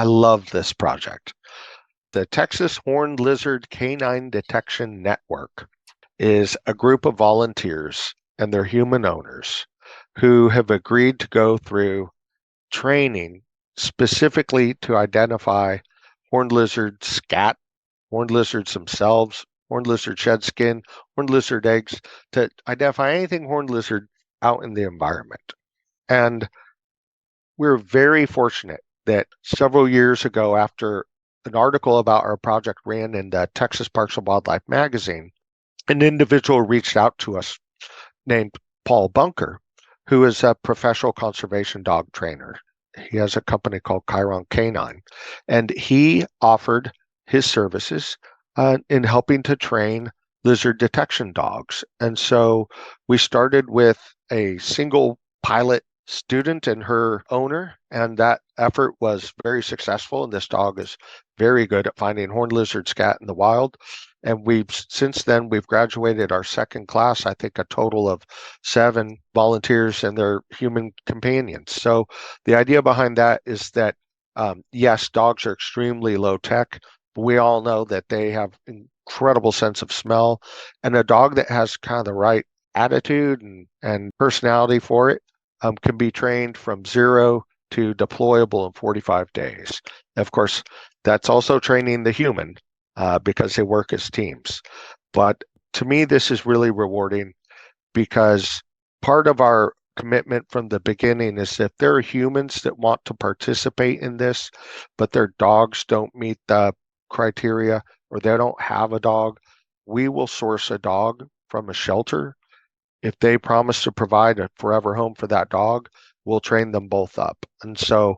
I love this project. The Texas Horned Lizard Canine Detection Network is a group of volunteers and their human owners who have agreed to go through training specifically to identify horned lizard scat, horned lizards themselves, horned lizard shed skin, horned lizard eggs, to identify anything horned lizard out in the environment. And we're very fortunate that several years ago, after an article about our project ran in the Texas Parks and Wildlife magazine, an individual reached out to us named Paul Bunker, who is a professional conservation dog trainer. He has a company called Chiron Canine, and he offered his services in helping to train lizard detection dogs. And so we started with a single pilot student and her owner, and that effort was very successful. And this dog is very good at finding horned lizard scat in the wild. And since then we've graduated our second class, I think a total of 7 volunteers and their human companions. So the idea behind that is that, yes, dogs are extremely low tech, but we all know that they have incredible sense of smell, and a dog that has kind of the right attitude and personality for it can be trained from 0 to deployable in 45 days. Of course, that's also training the human because they work as teams. But to me, this is really rewarding because part of our commitment from the beginning is that if there are humans that want to participate in this, but their dogs don't meet the criteria or they don't have a dog, we will source a dog from a shelter. If they promise to provide a forever home for that dog, we'll train them both up. And so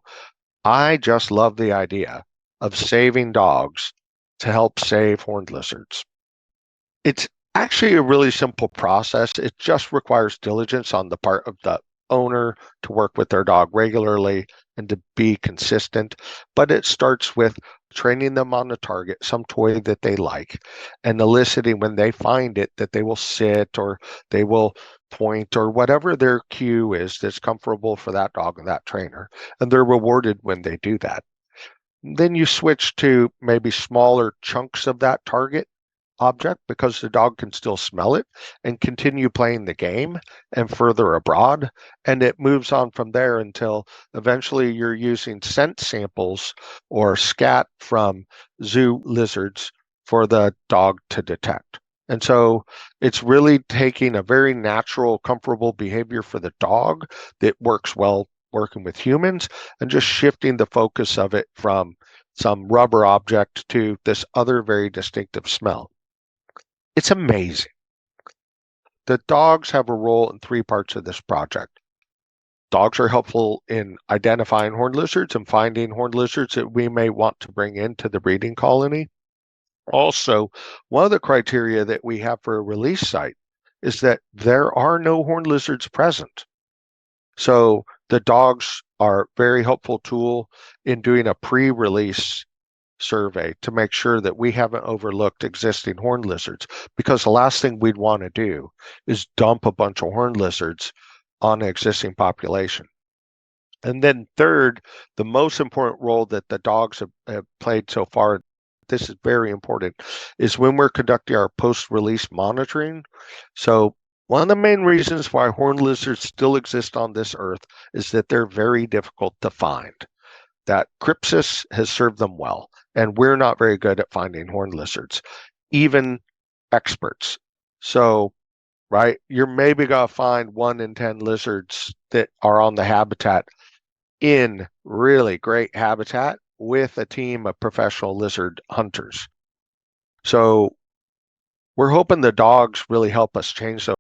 I just love the idea of saving dogs to help save horned lizards. It's actually a really simple process. It just requires diligence on the part of the owner to work with their dog regularly and to be consistent. But it starts with training them on a target, some toy that they like, and eliciting when they find it that they will sit or they will point or whatever their cue is that's comfortable for that dog and that trainer. And they're rewarded when they do that. Then you switch to maybe smaller chunks of that target object because the dog can still smell it and continue playing the game and further abroad. And it moves on from there until eventually you're using scent samples or scat from zoo lizards for the dog to detect. And so it's really taking a very natural, comfortable behavior for the dog that works well working with humans and just shifting the focus of it from some rubber object to this other very distinctive smell. It's amazing. The dogs have a role in 3 parts of this project. Dogs are helpful in identifying horned lizards and finding horned lizards that we may want to bring into the breeding colony. Also, one of the criteria that we have for a release site is that there are no horned lizards present. So the dogs are a very helpful tool in doing a pre-release survey to make sure that we haven't overlooked existing horned lizards, because the last thing we'd want to do is dump a bunch of horned lizards on an existing population. And then third, the most important role that the dogs have played so far, this is very important, is when we're conducting our post-release monitoring. So one of the main reasons why horned lizards still exist on this earth is that they're very difficult to find. That Crypsis has served them well, and we're not very good at finding horned lizards, even experts. So, right, you're maybe going to find 1 in 10 lizards that are on the habitat in really great habitat with a team of professional lizard hunters. So we're hoping the dogs really help us change those